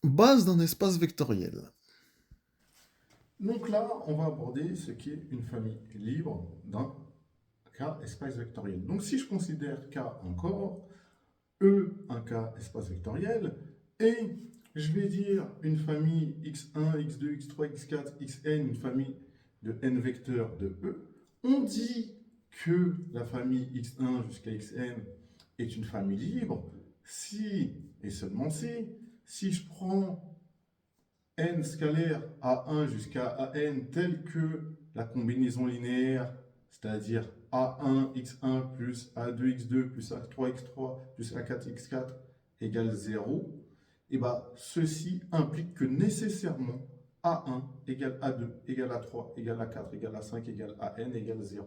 Base d'un espace vectoriel. Donc là, on va aborder ce qui est une famille libre d'un K espace vectoriel. Donc si je considère K encore, E un K espace vectoriel, et je vais dire une famille x1, x2, x3, x4, xn, une famille de n vecteurs de E, on dit que la famille x1 jusqu'à xn est une famille libre si, et seulement si je prends n scalaire A1 jusqu'à AN telle que la combinaison linéaire, c'est-à-dire A1 x1 plus A2 x2 plus A3 x3 plus A4 x4 égale 0, et bien ceci implique que nécessairement A1 égale A2 égale A3 égale A4 égale A5 égale AN égale 0.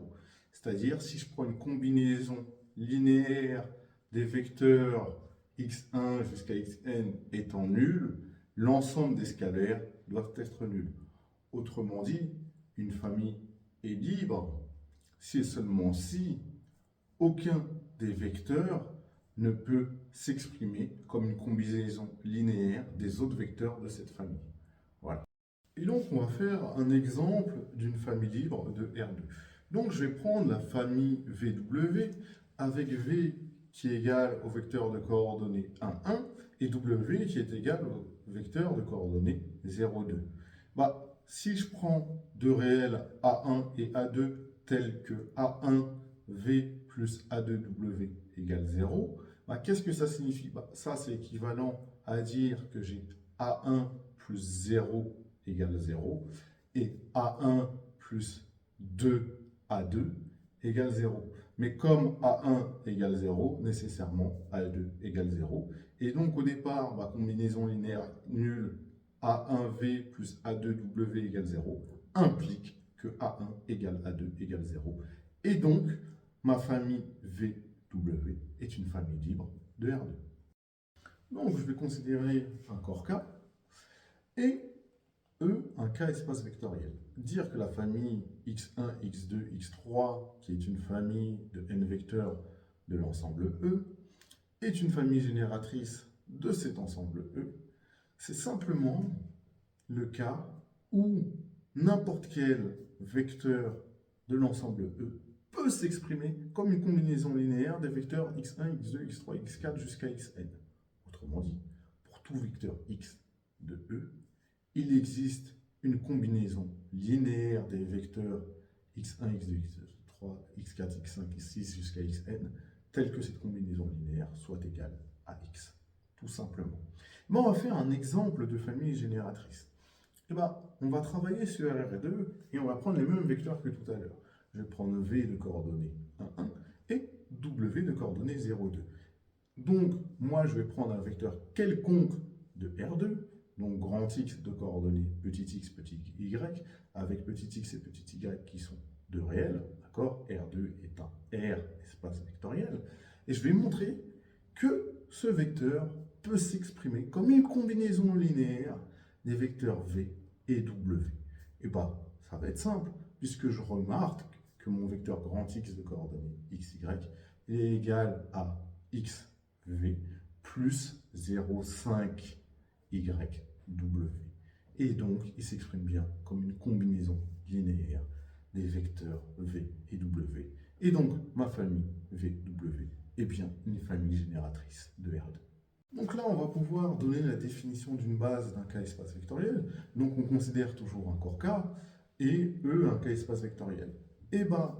C'est-à-dire si je prends une combinaison linéaire des vecteurs x1 jusqu'à xn étant nulle, l'ensemble des scalaires doivent être nuls. Autrement dit, une famille est libre si et seulement si aucun des vecteurs ne peut s'exprimer comme une combinaison linéaire des autres vecteurs de cette famille. Voilà. Et donc, on va faire un exemple d'une famille libre de R2. Donc, je vais prendre la famille VW avec V qui est égal au vecteur de coordonnées 1, 1 et W qui est égal au vecteur de coordonnées 0, 2. Bah, si je prends deux réels A1 et A2 tels que A1V plus A2W égale 0, bah, qu'est-ce que ça signifie? Bah, ça, c'est équivalent à dire que j'ai A1 plus 0 égale 0 et A1 plus 2A2 égale 0. Mais comme A1 égale 0, nécessairement A2 égale 0. Et donc au départ, ma combinaison linéaire nulle A1V plus A2W égale 0 implique que A1 égale A2 égale 0. Et donc, ma famille VW est une famille libre de R2. Donc je vais considérer un corps K et E, un K espace vectoriel. Dire que la famille x1, x2, x3, qui est une famille de n vecteurs de l'ensemble E, est une famille génératrice de cet ensemble E, c'est simplement le cas où n'importe quel vecteur de l'ensemble E peut s'exprimer comme une combinaison linéaire des vecteurs x1, x2, x3, x4 jusqu'à xn. Autrement dit, pour tout vecteur x de E, il existe une combinaison linéaire des vecteurs x1, x2, x3, x4, x5, x6 jusqu'à xn, telle que cette combinaison linéaire soit égale à x, tout simplement. Mais on va faire un exemple de famille génératrice. Et ben, on va travailler sur R2 et on va prendre les mêmes vecteurs que tout à l'heure. Je vais prendre V de coordonnées 1, 1 et W de coordonnées 0, 2. Donc, moi, je vais prendre un vecteur quelconque de R2, donc grand X de coordonnées petit x, petit y, avec petit x et petit y qui sont deux réels, d'accord? R2 est un R espace vectoriel. Et je vais montrer que ce vecteur peut s'exprimer comme une combinaison linéaire des vecteurs V et W. Et bien, ça va être simple, puisque je remarque que mon vecteur grand X de coordonnées xy est égal à x V plus 0,5 YW. Et donc, il s'exprime bien comme une combinaison linéaire des vecteurs V et W. Et donc, ma famille VW est bien une famille génératrice de R2. Donc là, on va pouvoir donner la définition d'une base d'un K espace vectoriel. Donc, on considère toujours un corps K et E un K espace vectoriel. Et bien,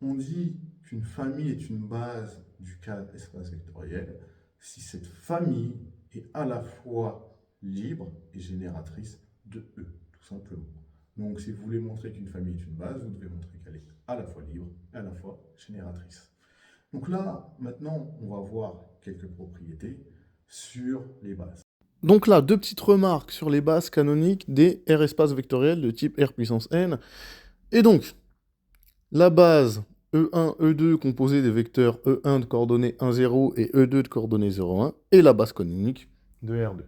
on dit qu'une famille est une base du K espace vectoriel si cette famille est à la fois libre et génératrice de E, tout simplement. Donc, si vous voulez montrer qu'une famille est une base, vous devez montrer qu'elle est à la fois libre et à la fois génératrice. Donc là, maintenant, on va voir quelques propriétés sur les bases. Donc là, deux petites remarques sur les bases canoniques des R espaces vectoriels de type R puissance n. Et donc, la base E1, E2 composée des vecteurs E1 de coordonnées 1, 0 et E2 de coordonnées 0, 1 et la base canonique de R2.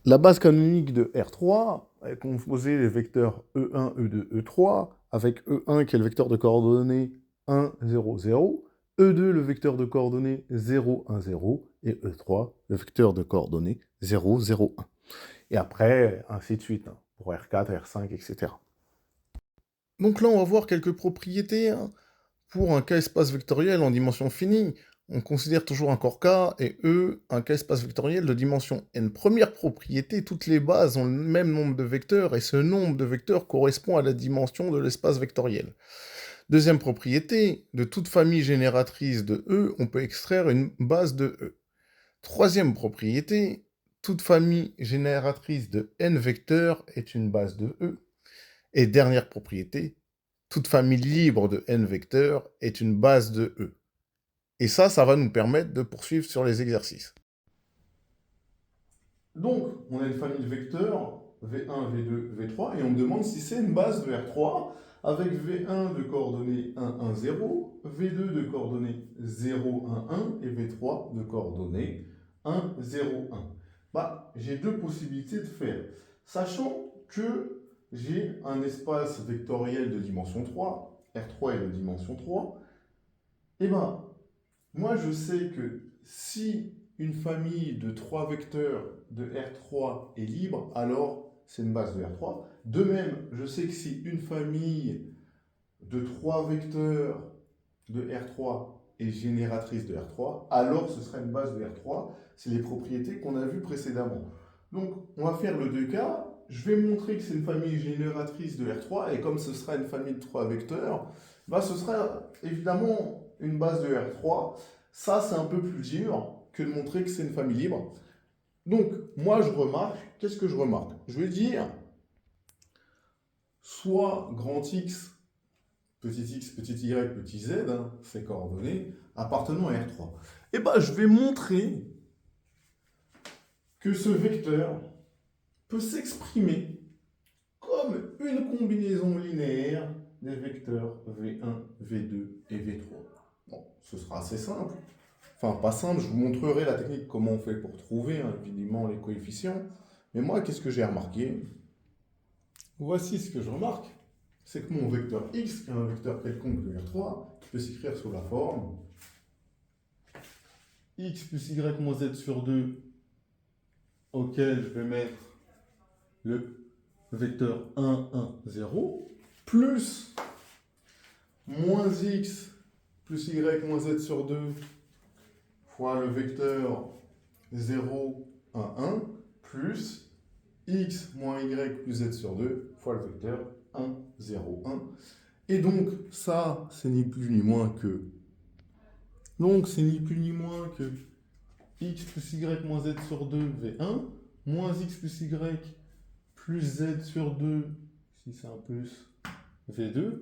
La base canonique de R3 est composée des vecteurs E1, E2, E3, avec E1 qui est le vecteur de coordonnées 1, 0, 0, E2 le vecteur de coordonnées 0, 1, 0, et E3 le vecteur de coordonnées 0, 0, 1. Et après, ainsi de suite, hein, pour R4, R5, etc. Donc là, on va voir quelques propriétés, hein. Pour un K-espace vectoriel en dimension finie, on considère toujours un corps K et E, un K-espace vectoriel de dimension n. Première propriété, toutes les bases ont le même nombre de vecteurs et ce nombre de vecteurs correspond à la dimension de l'espace vectoriel. Deuxième propriété, de toute famille génératrice de E, on peut extraire une base de E. Troisième propriété, toute famille génératrice de n vecteurs est une base de E. Et dernière propriété, toute famille libre de n vecteurs est une base de E. Et ça va nous permettre de poursuivre sur les exercices. Donc, on a une famille de vecteurs V1, V2, V3, et on me demande si c'est une base de R3 avec V1 de coordonnées 1, 1, 0, V2 de coordonnées 0, 1, 1, et V3 de coordonnées 1, 0, 1. Bah, j'ai deux possibilités de faire. Sachant que j'ai un espace vectoriel de dimension 3, R3 est de dimension 3, et ben, moi je sais que si une famille de 3 vecteurs de R3 est libre, alors c'est une base de R3. De même, je sais que si une famille de 3 vecteurs de R3 est génératrice de R3, alors ce sera une base de R3. C'est les propriétés qu'on a vues précédemment. Donc, on va faire le 2K. Je vais montrer que c'est une famille génératrice de R3, et comme ce sera une famille de 3 vecteurs, bah, ce sera évidemment une base de R3. Ça, c'est un peu plus dur que de montrer que c'est une famille libre. Donc, moi, je remarque, qu'est-ce que je remarque? Je vais dire, soit grand X, petit y, petit z, hein, ces coordonnées, appartenant à R3. Et bien, je vais montrer que ce vecteur peut s'exprimer comme une combinaison linéaire des vecteurs V1, V2 et V3. Bon, ce sera assez simple. Enfin, pas simple, je vous montrerai la technique, comment on fait pour trouver, hein, évidemment, les coefficients. Mais moi, qu'est-ce que j'ai remarqué? Voici ce que je remarque. C'est que mon vecteur x, qui est un vecteur quelconque de R3, peut s'écrire sous la forme x plus y moins z sur 2, auquel je vais mettre le vecteur 1, 1, 0, plus moins x plus y moins z sur 2 fois le vecteur 0, 1, 1, plus x moins y plus z sur 2 fois le vecteur 1, 0, 1. Et donc, ça, c'est ni plus ni moins que... Donc, c'est ni plus ni moins que x plus y moins z sur 2, V1, moins x plus y plus z sur 2, si c'est un plus, V2,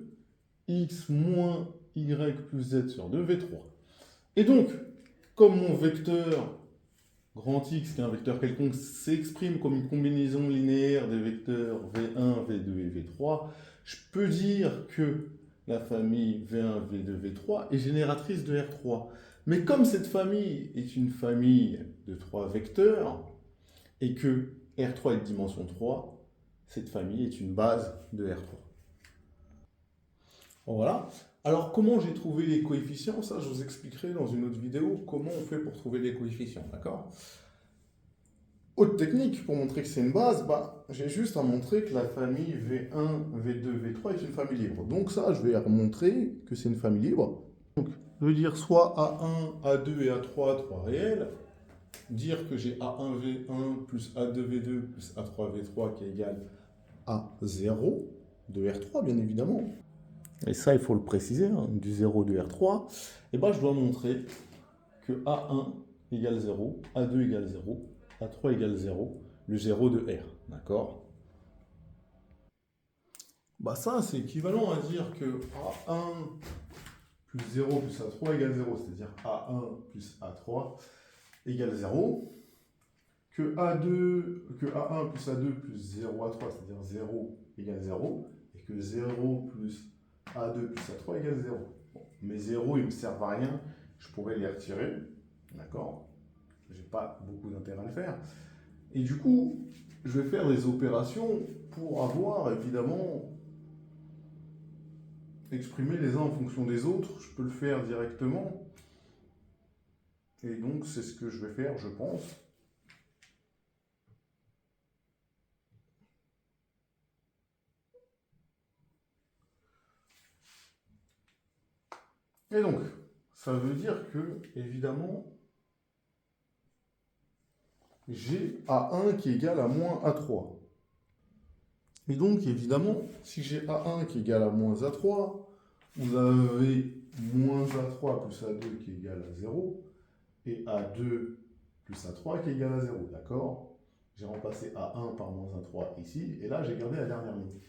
x moins y plus z sur 2, V3. Et donc, comme mon vecteur grand X, qui est un vecteur quelconque, s'exprime comme une combinaison linéaire des vecteurs V1, V2 et V3, je peux dire que la famille V1, V2, V3 est génératrice de R3. Mais comme cette famille est une famille de 3 vecteurs, et que R3 est de dimension 3, cette famille est une base de R3. Voilà. Alors, comment j'ai trouvé les coefficients? Ça, je vous expliquerai dans une autre vidéo comment on fait pour trouver les coefficients, d'accord? Autre technique pour montrer que c'est une base, bah, j'ai juste à montrer que la famille V1, V2, V3 est une famille libre. Donc ça, je vais montrer que c'est une famille libre. Donc, je veux dire soit A1, A2 et A3, 3 réels. Dire que j'ai A1V1 plus A2V2 plus A3V3 qui est égal à 0 de R3, bien évidemment. Et ça, il faut le préciser, hein, du 0 de R3. Et ben, je dois montrer que A1 égale 0, A2 égale 0, A3 égale 0, le 0 de R. D'accord? Bah ça, c'est équivalent à dire que A1 plus 0 plus A3 égale 0, c'est-à-dire A1 plus A3 égale 0. Que A2, que A1 plus A2 plus 0 A3, c'est-à-dire 0 égale 0, et que 0 plus A2 plus A3 égale 0. Bon, mes 0, ils ne me servent à rien, je pourrais les retirer, d'accord? J'ai pas beaucoup d'intérêt à le faire. Et du coup, je vais faire des opérations pour avoir, évidemment, exprimer les uns en fonction des autres. Je peux le faire directement. Et donc, c'est ce que je vais faire, je pense. Et donc, ça veut dire que, évidemment, j'ai A1 qui est égal à moins A3. Et donc, évidemment, si j'ai A1 qui est égal à moins A3, vous avez moins A3 plus A2 qui est égal à 0, et A2 plus A3 qui est égal à 0, d'accord? J'ai remplacé A1 par moins A3 ici, et là, j'ai gardé la dernière ligne.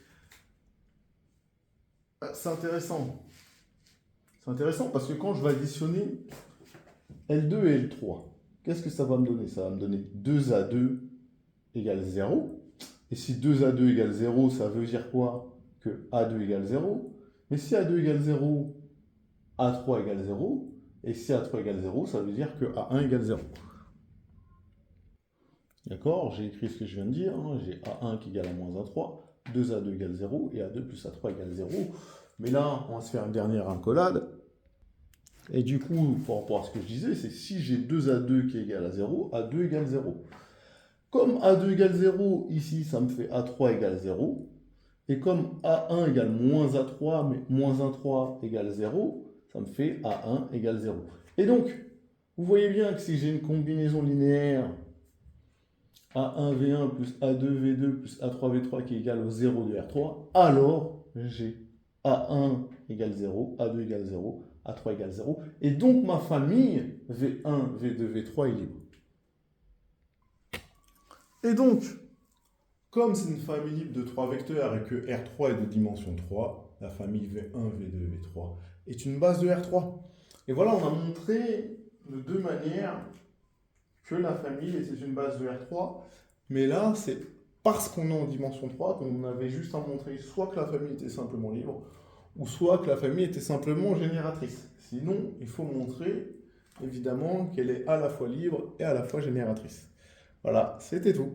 C'est intéressant. C'est intéressant parce que quand je vais additionner L2 et L3, qu'est-ce que ça va me donner? Ça va me donner 2A2 égale 0. Et si 2A2 égale 0, ça veut dire quoi? Que A2 égale 0. Mais si A2 égale 0, A3 égale 0. Et si A3 égale 0, ça veut dire que A1 égale 0. D'accord? J'ai écrit ce que je viens de dire, hein. J'ai A1 qui égale à moins A3, 2A2 égale 0, et A2 plus A3 égale 0. Mais là, on va se faire une dernière accolade. Et du coup, par rapport à ce que je disais, c'est si j'ai 2A2 qui est égal à 0, A2 égale 0. Comme A2 égale 0, ici, ça me fait A3 égale 0. Et comme A1 égale moins A3, mais moins A3 égale 0, ça me fait A1 égale 0. Et donc, vous voyez bien que si j'ai une combinaison linéaire A1V1 plus A2V2 plus A3V3 qui est égal au 0 de R3, alors j'ai A1 égale 0, A2 égale 0, A3 égale 0. Et donc ma famille V1, V2, V3 est libre. Et donc, comme c'est une famille libre de 3 vecteurs et que R3 est de dimension 3, la famille V1, V2, V3 est une base de R3. Et voilà, on a montré de deux manières que la famille était une base de R3. Mais là, c'est parce qu'on est en dimension 3 qu'on avait juste à montrer soit que la famille était simplement libre, ou soit que la famille était simplement génératrice. Sinon, il faut montrer, évidemment, qu'elle est à la fois libre et à la fois génératrice. Voilà, c'était tout.